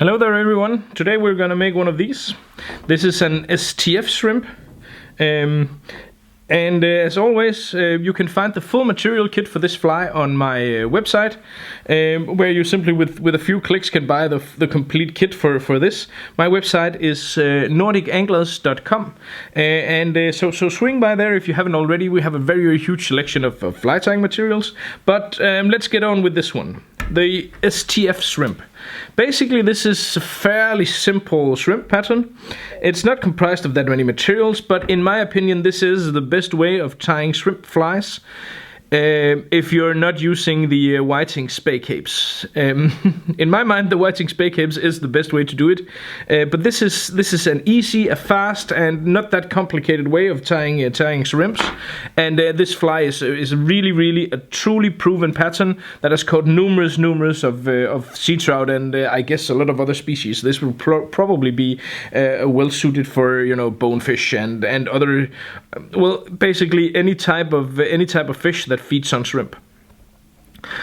Hello there everyone, today we're gonna make one of these. This is an STF shrimp. And as always, you can find the full material kit for this fly on my website, where you simply with a few clicks can buy the complete kit for this. My website is nordicanglers.com, so swing by there if you haven't already. We have a very huge selection of fly tying materials, but let's get on with this one. The STF shrimp. Basically, this is a fairly simple shrimp pattern. It's not comprised of that many materials, but in my opinion, this is the best way of tying shrimp flies. If you're not using the whiting spay capes. In my mind, the whiting spay capes is the best way to do it. But this is an easy, a fast, and not that complicated way of tying shrimps. And this fly is really a truly proven pattern that has caught numerous of sea trout and I guess a lot of other species. This will probably be well suited for bonefish and other, well, basically any type of fish that feeds on shrimp.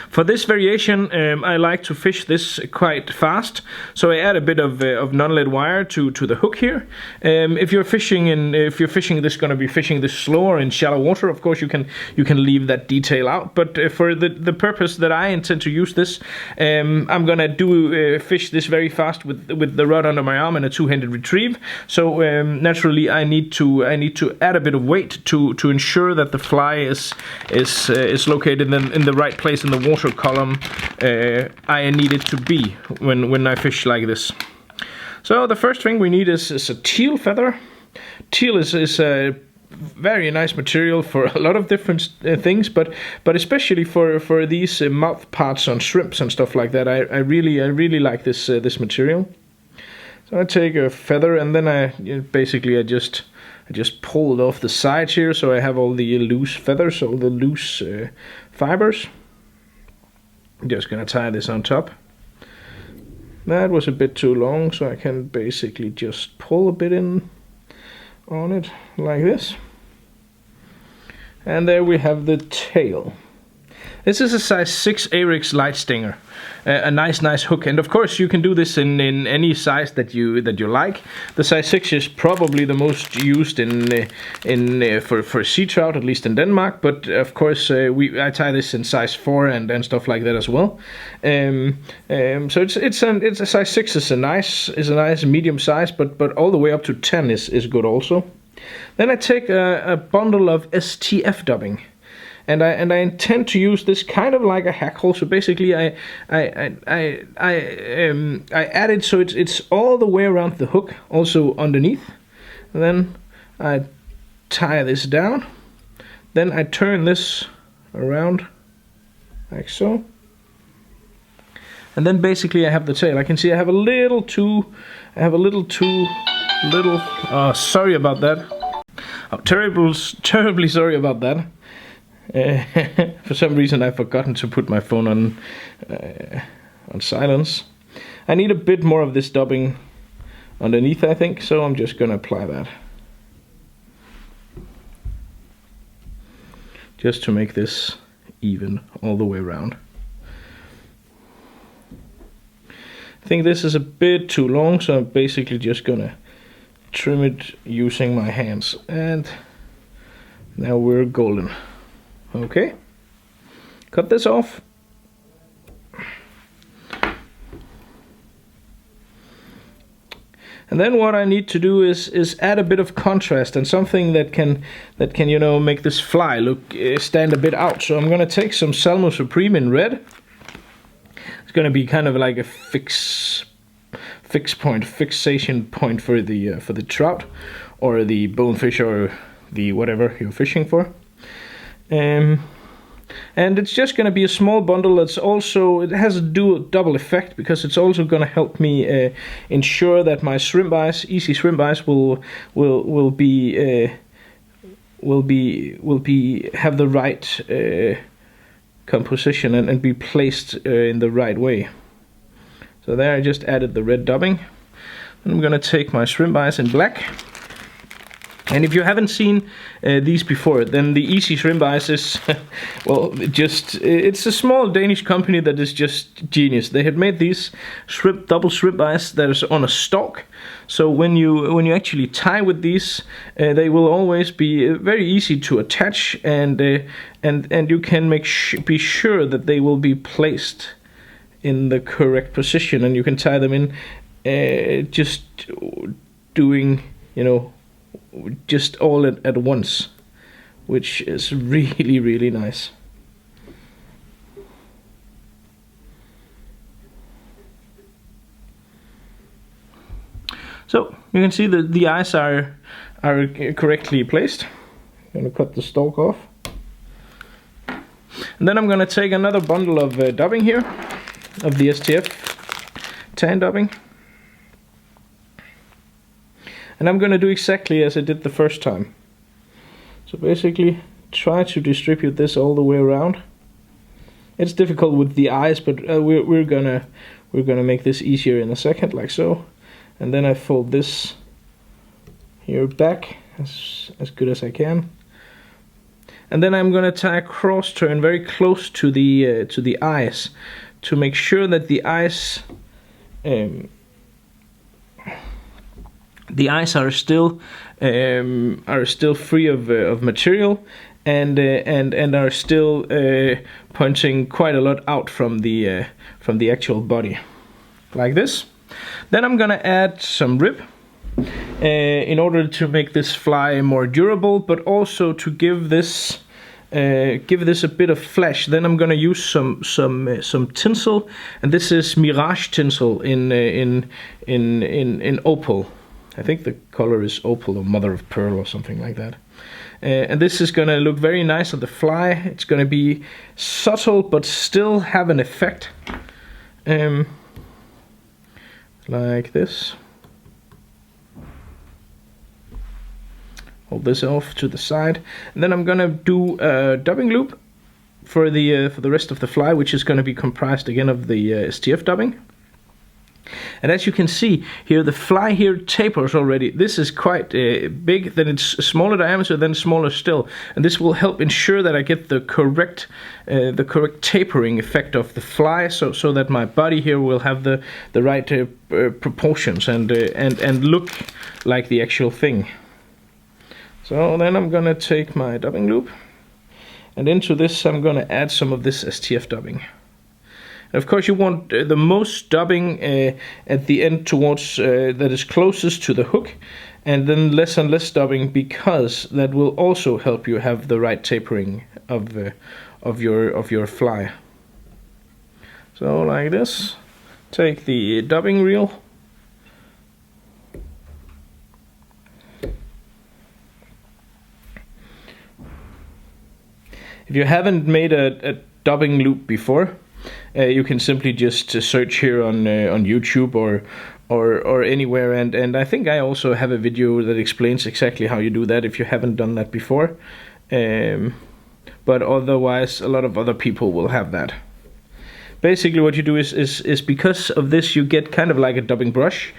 For this variation, I like to fish this quite fast, so I add a bit of non-lead wire to the hook here. If you're fishing this, going to be fishing this slower in shallow water, of course you can leave that detail out. But for the purpose that I intend to use this, I'm gonna fish this very fast with the rod under my arm and a two-handed retrieve. So naturally, I need to add a bit of weight to ensure that the fly is located in the right place in the water column I need it to be when I fish like this. So the first thing we need is a teal feather. Teal is a very nice material for a lot of different things, but especially for these mouth parts on shrimps and stuff like that. I really like this material. So I take a feather and then I just pull it off the sides here, so I have all the loose feathers, all the loose fibers. I'm just gonna tie this on top. That was a bit too long, so I can basically just pull a bit in on it like this. And there we have the tail. This is a size 6 Ahrex light stinger, a nice hook, and of course you can do this in any size that you like. The size 6 is probably the most used for sea trout, at least in Denmark. But of course I tie this in size 4 and stuff like that as well. So it's a size 6 is a nice medium size, but all the way up to 10 is good also. Then I take a bundle of STF dubbing. And I intend to use this kind of like a hackle. So basically, I add it so it's all the way around the hook, also underneath. And then I tie this down. Then I turn this around like so. And then basically I have the tail. I can see I have a little too little. Oh, sorry about that. I'm terribly sorry about that. For some reason I've forgotten to put my phone on silence. I need a bit more of this dubbing underneath, I think, so I'm just gonna apply that. Just to make this even all the way around. I think this is a bit too long, so I'm basically just gonna trim it using my hands. And now we're golden. Okay, cut this off. And then what I need to do is add a bit of contrast and something that can make this fly look stand a bit out. So I'm gonna take some Salmo Supreme in red. It's gonna be kind of like a fixation point for the trout or the bonefish or the whatever you're fishing for. And it's just going to be a small bundle. That's also, it has a double effect, because it's also going to help me ensure that my shrimp eyes, easy shrimp eyes, will have the right composition and be placed in the right way. So there I just added the red dubbing. And I'm going to take my shrimp eyes in black. And if you haven't seen these before, then the Easy Shrimp Ice is, well, it's a small Danish company that is just genius. They had made these double shrimp ice that is on a stalk. So when you actually tie with these, they will always be very easy to attach, and you can be sure that they will be placed in the correct position, and you can tie them in just doing, just all at once, which is really, really nice. So you can see that the eyes are correctly placed. I'm going to cut the stalk off, and then I'm going to take another bundle of dubbing here, of the STF tan dubbing. And I'm going to do exactly as I did the first time. So basically try to distribute this all the way around. It's difficult with the eyes, but we're gonna make this easier in a second, like so. And then I fold this here back as good as I can. And then I'm gonna tie a cross turn very close to the eyes to make sure that the eyes are still free of material, and are still punching quite a lot out from the actual body, like this. Then I'm gonna add some rib in order to make this fly more durable, but also to give this a bit of flesh. Then I'm gonna use some tinsel, and this is Mirage tinsel in opal. I think the color is opal or mother of pearl or something like that. And this is gonna look very nice on the fly. It's gonna be subtle but still have an effect, like this. Hold this off to the side, and then I'm gonna do a dubbing loop for the rest of the fly, which is gonna be comprised again of the STF dubbing. And as you can see here, the fly here tapers already. This is quite big, then it's a smaller diameter, then smaller still. And this will help ensure that I get the correct tapering effect of the fly, so that my body here will have the right proportions and look like the actual thing. So then I'm gonna take my dubbing loop, and into this I'm gonna add some of this STF dubbing. And of course you want the most dubbing at the end towards that is closest to the hook, and then less and less dubbing, because that will also help you have the right tapering of your fly. So like this, take the dubbing reel, if you haven't made a dubbing loop before, you can simply just search here on YouTube or anywhere, and I think I also have a video that explains exactly how you do that if you haven't done that before. But otherwise, a lot of other people will have that. Basically what you do is because of this you get kind of like a dubbing brush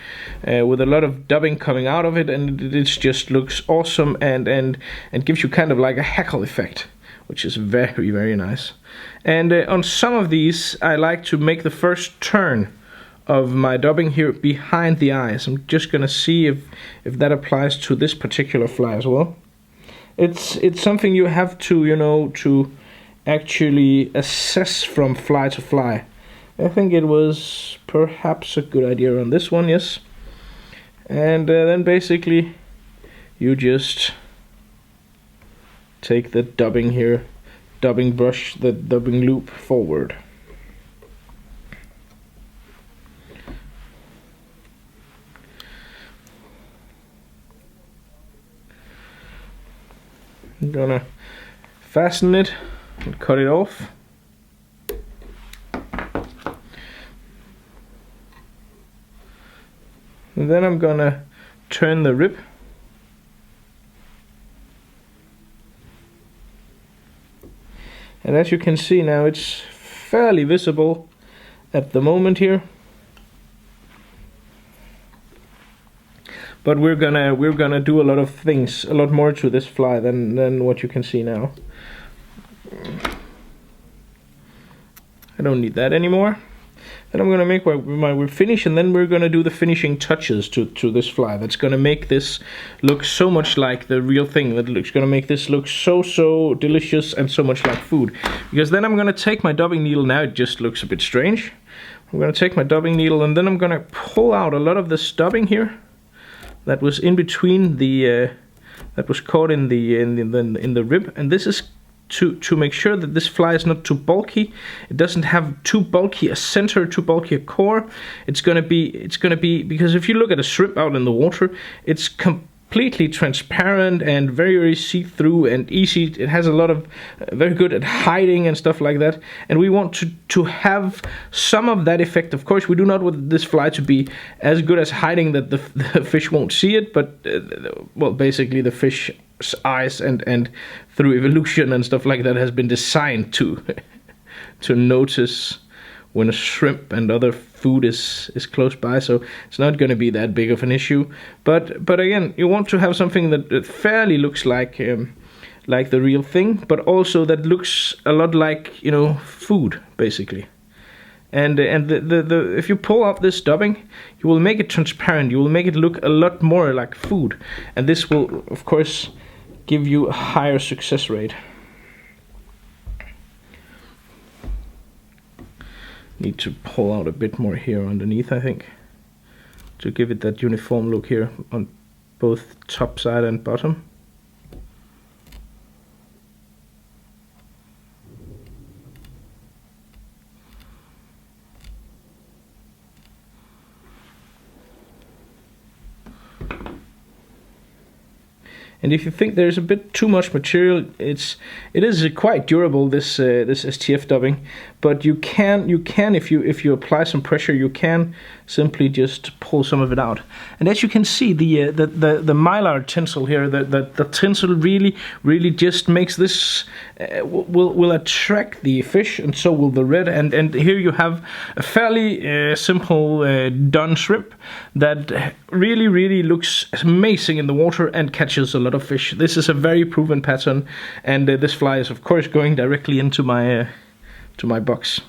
with a lot of dubbing coming out of it, and it just looks awesome and gives you kind of like a hackle effect, which is very, very nice. And on some of these I like to make the first turn of my dubbing here behind the eyes. I'm just gonna see if that applies to this particular fly as well. It's something you have to, to actually assess from fly to fly. I think it was perhaps a good idea on this one, yes. And then basically you just take the dubbing here, dubbing brush, the dubbing loop forward. I'm gonna fasten it and cut it off. And then I'm gonna turn the rib. And as you can see now, it's fairly visible at the moment here. but we're gonna do a lot of things, a lot more to this fly than what you can see now. I don't need that anymore. Then I'm gonna make my finish, and then we're gonna do the finishing touches to this fly. That's gonna make this look so much like the real thing. That's gonna make this look so delicious and so much like food. Because then I'm gonna take my dubbing needle. Now it just looks a bit strange. I'm gonna take my dubbing needle, and then I'm gonna pull out a lot of this dubbing here that was in between the that was caught in the rib, and this is to make sure that this fly is not too bulky. It doesn't have too bulky a center, too bulky a core. It's gonna be because if you look at a shrimp out in the water, it's completely transparent and very see-through and easy. It has a lot of very good at hiding and stuff like that, and we want to have some of that effect. Of course, we do not want this fly to be as good as hiding that the fish won't see it, but well, basically the fish eyes and through evolution and stuff like that has been designed to notice when a shrimp and other food is close by, so it's not going to be that big of an issue. But again, you want to have something that fairly looks like the real thing, but also that looks a lot like, you know, food basically. And the if you pull out this dubbing, you will make it transparent. You will make it look a lot more like food, and this will, of course, give you a higher success rate. Need to pull out a bit more here underneath, I think, to give it that uniform look here on both top side and bottom. And if you think there's a bit too much material, it is quite durable, this STF dubbing. But you can if you apply some pressure, you can simply just pull some of it out. And as you can see, the mylar tinsel here, the tinsel really just makes this will attract the fish, and so will the red. And here you have a fairly simple done shrimp that really looks amazing in the water and catches a lot of fish. This is a very proven pattern, and this fly is of course going directly into my box.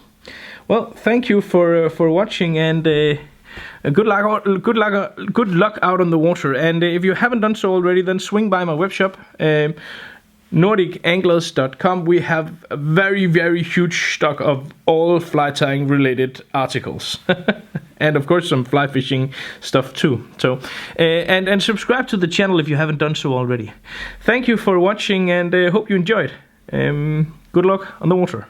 Well, thank you for watching, and good luck out on the water. And if you haven't done so already, then swing by my webshop, NordicAnglers.com. We have a very huge stock of all fly tying related articles. And of course some fly fishing stuff too. So and subscribe to the channel if you haven't done so already. Thank you for watching, and hope you enjoyed. Good luck on the water.